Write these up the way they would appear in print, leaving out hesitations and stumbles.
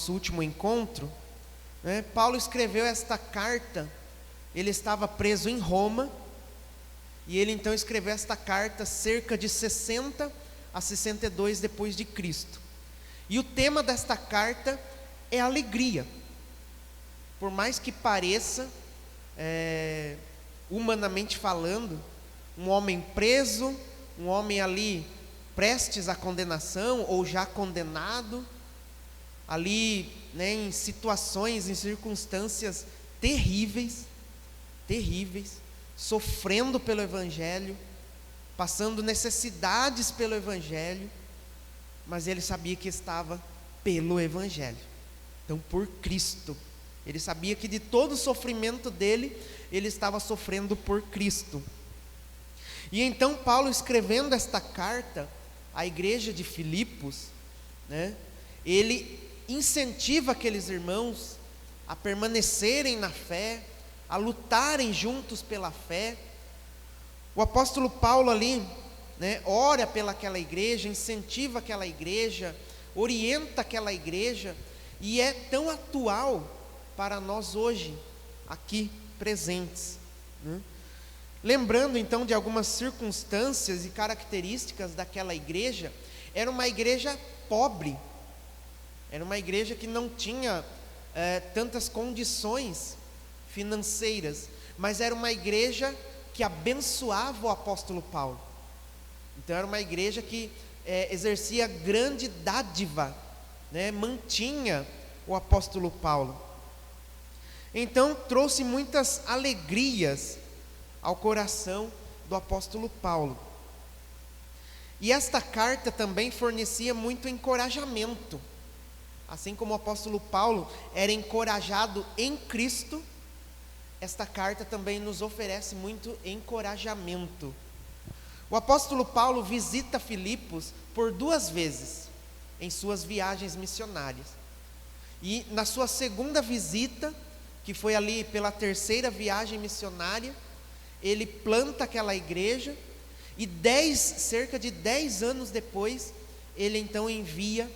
nosso último encontro, né, Paulo escreveu esta carta. Ele estava preso em Roma, e ele então escreveu esta carta cerca de 60 a 62 depois de Cristo. E o tema desta carta é alegria. Por mais que pareça, humanamente falando, um homem preso, um homem ali prestes à condenação ou já condenado, ali, né, em situações, em circunstâncias terríveis, sofrendo pelo Evangelho, passando necessidades pelo Evangelho, mas ele sabia que estava pelo Evangelho, então por Cristo. Ele sabia que de todo o sofrimento dele, ele estava sofrendo por Cristo. E então Paulo, escrevendo esta carta à igreja de Filipos, né, ele incentiva aqueles irmãos a permanecerem na fé, a lutarem juntos pela fé. O apóstolo Paulo ali, né, ora pelaquela igreja, incentiva aquela igreja, orienta aquela igreja, e é tão atual para nós hoje, aqui presentes, né? Lembrando então de algumas circunstâncias e características daquela igreja. Era uma igreja pobre, era uma igreja que não tinha tantas condições financeiras, mas era uma igreja que abençoava o apóstolo Paulo. Então era uma igreja que exercia grande dádiva, né, mantinha o apóstolo Paulo. Então trouxe muitas alegrias ao coração do apóstolo Paulo. E esta carta também fornecia muito encorajamento. Assim como o apóstolo Paulo era encorajado em Cristo, esta carta também nos oferece muito encorajamento. O apóstolo Paulo visita Filipos por 2 vezes em suas viagens missionárias. E na sua segunda visita, que foi ali pela 3ª viagem missionária, ele planta aquela igreja, e cerca de 10 anos depois, ele então envia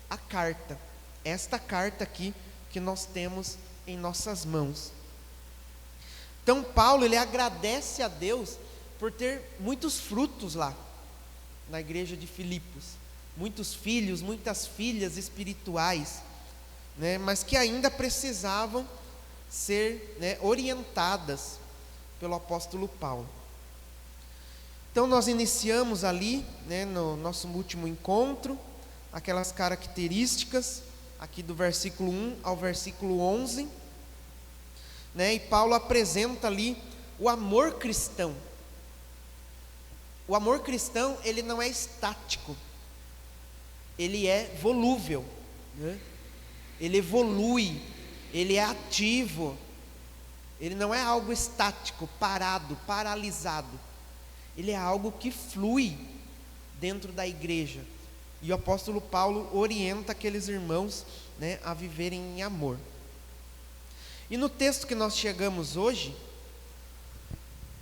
a carta, esta carta aqui que nós temos em nossas mãos. Então Paulo, ele agradece a Deus por ter muitos frutos lá na igreja de Filipos, muitos filhos, muitas filhas espirituais, né, mas que ainda precisavam ser, né, orientadas pelo apóstolo Paulo. Então nós iniciamos ali, né, no nosso último encontro, aquelas características aqui do versículo 1 ao versículo 11, né, e Paulo apresenta ali o amor cristão. O amor cristão, ele não é estático, ele é volúvel, né? Ele evolui, ele é ativo, ele não é algo estático, parado, paralisado. Ele é algo que flui dentro da igreja. E o apóstolo Paulo orienta aqueles irmãos, né, a viverem em amor. E no texto que nós chegamos hoje,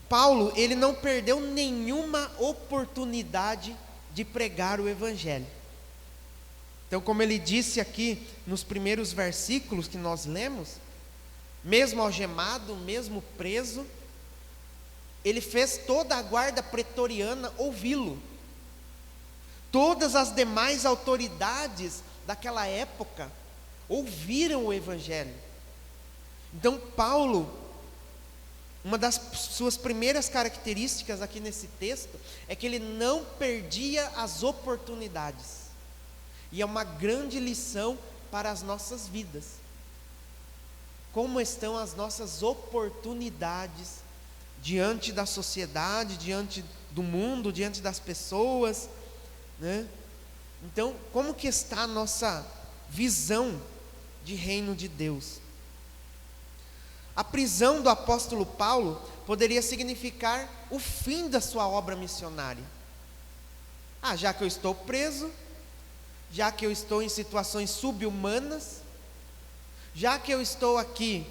Paulo, ele não perdeu nenhuma oportunidade de pregar o evangelho. Então, como ele disse aqui nos primeiros versículos que nós lemos, mesmo algemado, mesmo preso, ele fez toda a guarda pretoriana ouvi-lo. Todas as demais autoridades daquela época ouviram o evangelho. Então Paulo, uma das suas primeiras características aqui nesse texto é que ele não perdia as oportunidades. E é uma grande lição para as nossas vidas. Como estão as nossas oportunidades diante da sociedade, diante do mundo, diante das pessoas, né? Então, como que está a nossa visão de reino de Deus? A prisão do apóstolo Paulo poderia significar o fim da sua obra missionária. Já que eu estou preso, já que eu estou em situações subhumanas, já que eu estou aqui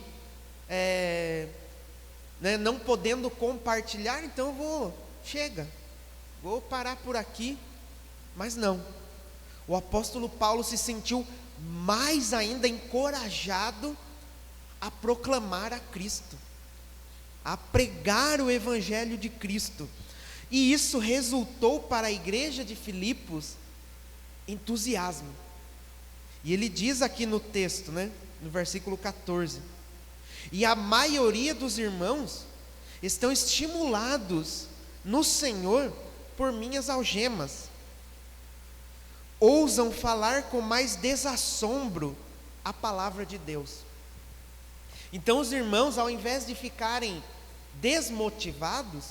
não podendo compartilhar, então vou parar por aqui. Mas não, o apóstolo Paulo se sentiu mais ainda encorajado a proclamar a Cristo, a pregar o Evangelho de Cristo. E isso resultou para a igreja de Filipos entusiasmo. E ele diz aqui no texto, no versículo 14: e a maioria dos irmãos estão estimulados no Senhor por minhas algemas, ousam falar com mais desassombro a palavra de Deus. Então os irmãos, ao invés de ficarem desmotivados,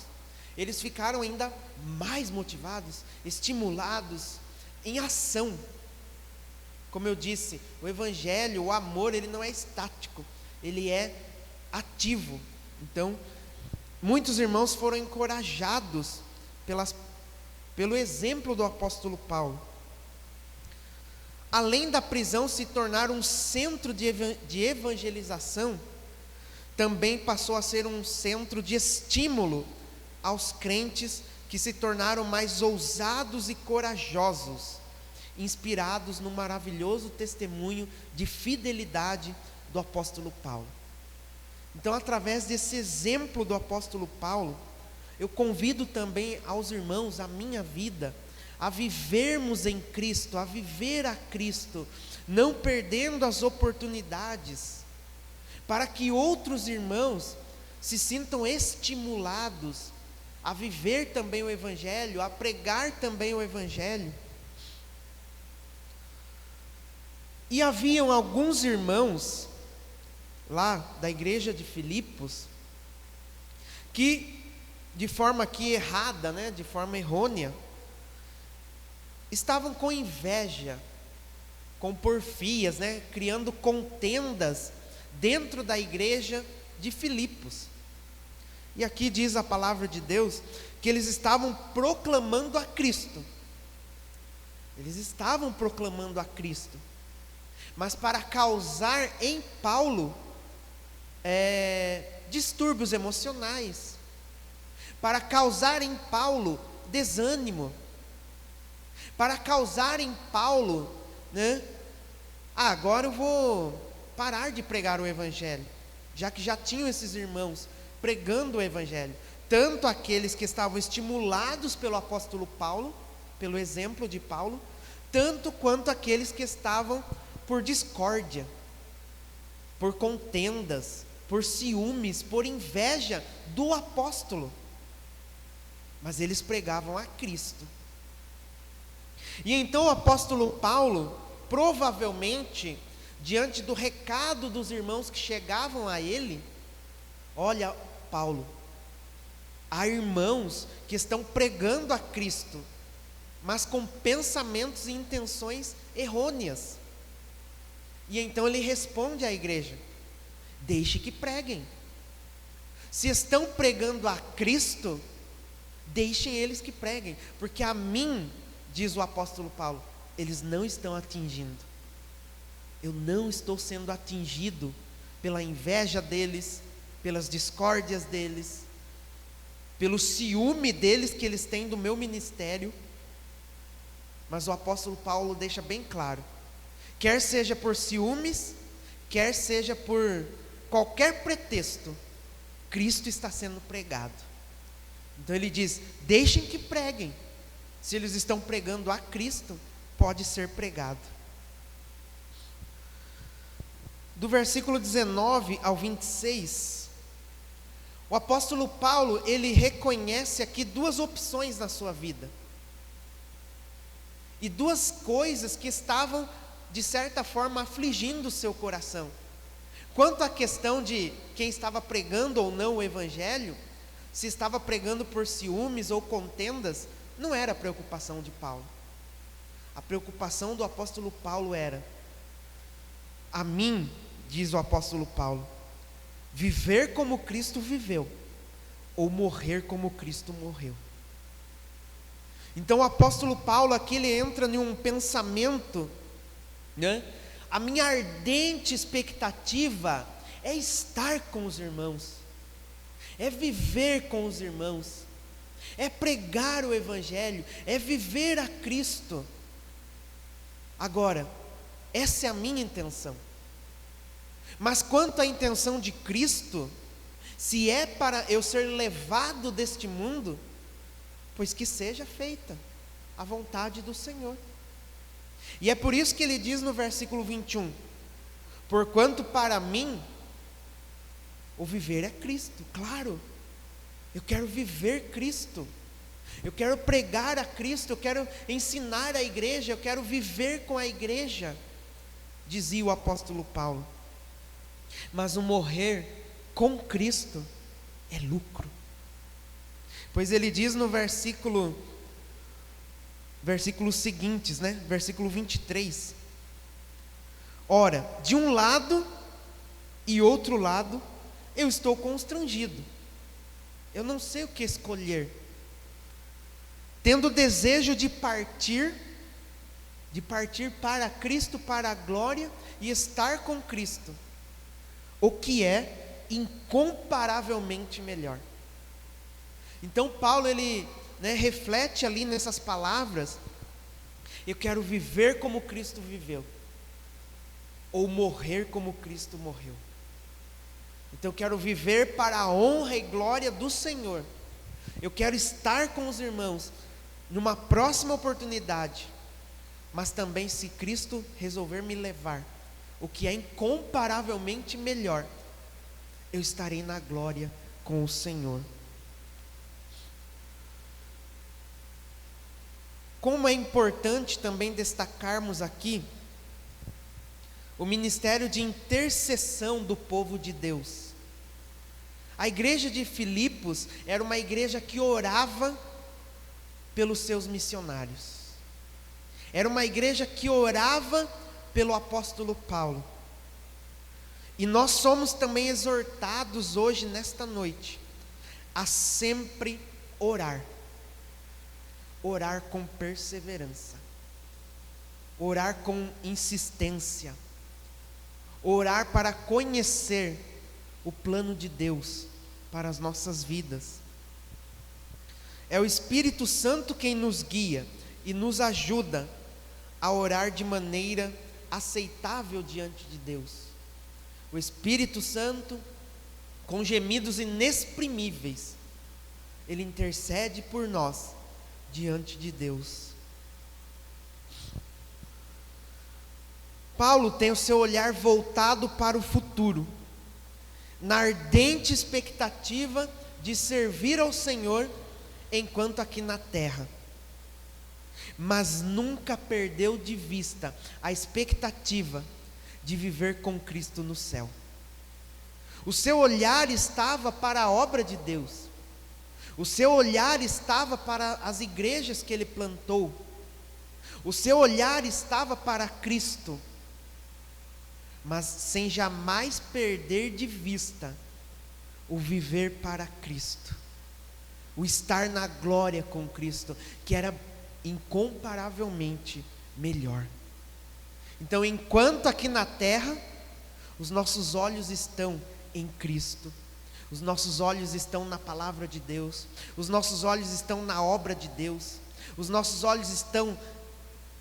eles ficaram ainda mais motivados, estimulados em ação. Como eu disse, o Evangelho, o amor, ele não é estático, ele é ativo. Então, muitos irmãos foram encorajados pelo exemplo do apóstolo Paulo. Além da prisão se tornar um centro de evangelização, também passou a ser um centro de estímulo aos crentes que se tornaram mais ousados e corajosos, inspirados no maravilhoso testemunho de fidelidade do apóstolo Paulo. Então, através desse exemplo do apóstolo Paulo, eu convido também aos irmãos, a minha vida, a vivermos em Cristo, a viver a Cristo, não perdendo as oportunidades, para que outros irmãos se sintam estimulados a viver também o Evangelho, a pregar também o Evangelho. E haviam alguns irmãos lá da igreja de Filipos que, de forma aqui errada, de forma errônea, estavam com inveja, com porfias, criando contendas dentro da igreja de Filipos. E aqui diz a palavra de Deus que eles estavam proclamando a Cristo. Eles estavam proclamando a Cristo, mas para causar em Paulo distúrbios emocionais, para causar em Paulo desânimo, para causar em Paulo, agora eu vou parar de pregar o Evangelho, já que já tinham esses irmãos pregando o Evangelho, tanto aqueles que estavam estimulados pelo apóstolo Paulo, pelo exemplo de Paulo, tanto quanto aqueles que estavam por discórdia, por contendas, por ciúmes, por inveja do apóstolo, mas eles pregavam a Cristo. E então o apóstolo Paulo, provavelmente, diante do recado dos irmãos que chegavam a ele: olha, Paulo, há irmãos que estão pregando a Cristo, mas com pensamentos e intenções errôneas. E então ele responde à igreja: deixe que preguem. Se estão pregando a Cristo, deixem eles que preguem, porque a mim, diz o apóstolo Paulo, eles não estão atingindo. Eu não estou sendo atingido pela inveja deles, pelas discórdias deles, pelo ciúme deles que eles têm do meu ministério. Mas o apóstolo Paulo deixa bem claro: quer seja por ciúmes, quer seja por qualquer pretexto, Cristo está sendo pregado. Então ele diz: deixem que preguem. Se eles estão pregando a Cristo, pode ser pregado. Do versículo 19 ao 26, o apóstolo Paulo, ele reconhece aqui duas opções na sua vida, e duas coisas que estavam, de certa forma, afligindo o seu coração. Quanto à questão de quem estava pregando ou não o Evangelho, se estava pregando por ciúmes ou contendas, não era a preocupação de Paulo. A preocupação do apóstolo Paulo era: a mim, diz o apóstolo Paulo, viver como Cristo viveu, ou morrer como Cristo morreu. Então o apóstolo Paulo aqui, ele entra em um pensamento, a minha ardente expectativa é estar com os irmãos, é viver com os irmãos, é pregar o Evangelho, é viver a Cristo. Agora, Essa é a minha intenção. Mas quanto à intenção de Cristo, se é para eu ser levado deste mundo, pois que seja feita a vontade do Senhor. E é por isso que ele diz no versículo 21, porquanto para mim o viver é Cristo. Claro, eu quero viver Cristo, eu quero pregar a Cristo, eu quero ensinar a igreja, eu quero viver com a igreja, dizia o apóstolo Paulo. Mas o morrer com Cristo é lucro, pois ele diz no versículos seguintes, versículo 23, ora, de um lado e outro lado eu estou constrangido, eu não sei o que escolher, tendo desejo de partir para Cristo, para a glória, e estar com Cristo, o que é incomparavelmente melhor. Então Paulo, ele reflete ali nessas palavras: eu quero viver como Cristo viveu, ou morrer como Cristo morreu. Então eu quero viver para a honra e glória do Senhor, eu quero estar com os irmãos numa próxima oportunidade, mas também, se Cristo resolver me levar, o que é incomparavelmente melhor, eu estarei na glória com o Senhor. Como é importante também destacarmos aqui o ministério de intercessão do povo de Deus. A igreja de Filipos era uma igreja que orava pelos seus missionários, era uma igreja que orava pelo apóstolo Paulo. E nós somos também exortados hoje, nesta noite, a sempre orar com perseverança, orar com insistência, orar para conhecer o plano de Deus para as nossas vidas. É o Espírito Santo quem nos guia e nos ajuda a orar de maneira aceitável diante de Deus. O Espírito Santo, com gemidos inexprimíveis, ele intercede por nós diante de Deus. Paulo tem o seu olhar voltado para o futuro, na ardente expectativa de servir ao Senhor enquanto aqui na terra, mas nunca perdeu de vista a expectativa de viver com Cristo no céu. O seu olhar estava para a obra de Deus, o seu olhar estava para as igrejas que ele plantou, o seu olhar estava para Cristo, mas sem jamais perder de vista o viver para Cristo, o estar na glória com Cristo, que era incomparavelmente melhor. Então, enquanto aqui na terra, os nossos olhos estão em Cristo, os nossos olhos estão na palavra de Deus, os nossos olhos estão na obra de Deus, os nossos olhos estão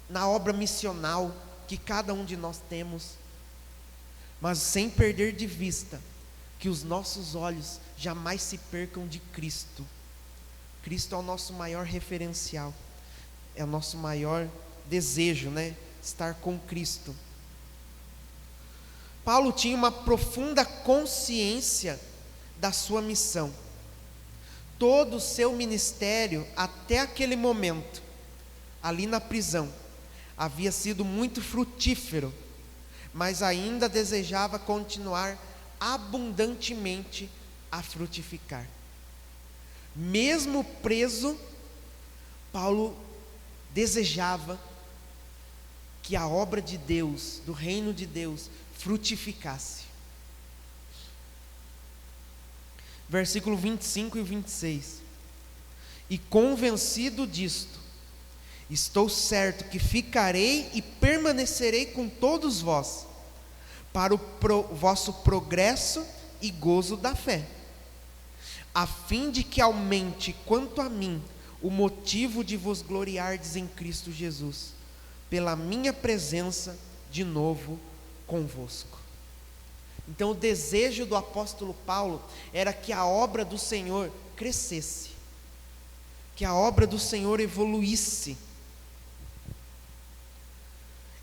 na obra missional que cada um de nós temos, mas sem perder de vista que os nossos olhos jamais se percam de Cristo. Cristo é o nosso maior referencial, é o nosso maior desejo, estar com Cristo. Paulo tinha uma profunda consciência da sua missão. Todo o seu ministério até aquele momento, ali na prisão, havia sido muito frutífero, mas ainda desejava continuar abundantemente a frutificar. Mesmo preso, Paulo desejava que a obra de Deus, do reino de Deus, frutificasse. Versículo 25 e 26. E convencido disto, estou certo que ficarei e permanecerei com todos vós, para o vosso progresso e gozo da fé, a fim de que aumente quanto a mim o motivo de vos gloriardes em Cristo Jesus, pela minha presença de novo convosco. Então o desejo do apóstolo Paulo era que a obra do Senhor crescesse, que a obra do Senhor evoluísse.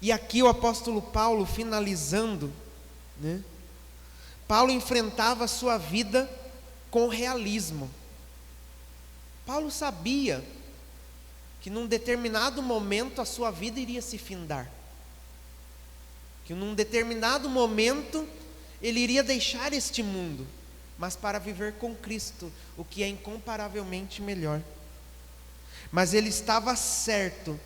E aqui o apóstolo Paulo, finalizando, Paulo enfrentava a sua vida com realismo. Paulo sabia que num determinado momento a sua vida iria se findar, que num determinado momento ele iria deixar este mundo, mas para viver com Cristo, o que é incomparavelmente melhor. Mas ele estava certo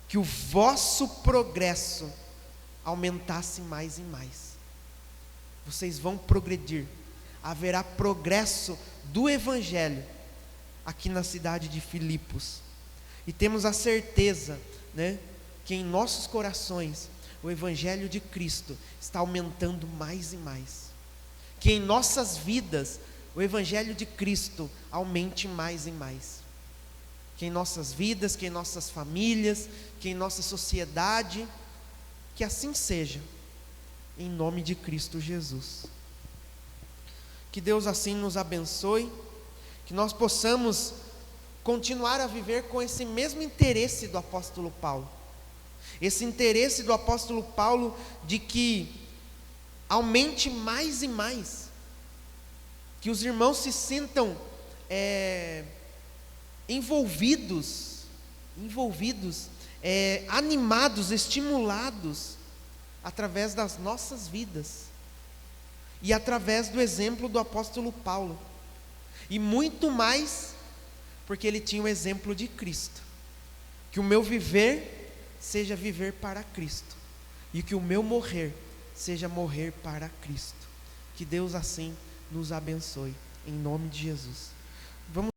que o vosso progresso aumentasse mais e mais. Vocês vão progredir, haverá progresso do Evangelho aqui na cidade de Filipos. E temos a certeza, que em nossos corações o Evangelho de Cristo está aumentando mais e mais. Que em nossas vidas o Evangelho de Cristo aumente mais e mais. Que em nossas vidas, que em nossas famílias, que em nossa sociedade, que assim seja, em nome de Cristo Jesus. Que Deus assim nos abençoe, que nós possamos continuar a viver com esse mesmo interesse do apóstolo Paulo, esse interesse do apóstolo Paulo de que aumente mais e mais, que os irmãos se sintam envolvidos, animados, estimulados, através das nossas vidas, e através do exemplo do apóstolo Paulo, e muito mais, porque ele tinha o exemplo de Cristo. Que o meu viver seja viver para Cristo, e que o meu morrer seja morrer para Cristo. Que Deus assim nos abençoe, em nome de Jesus. Vamos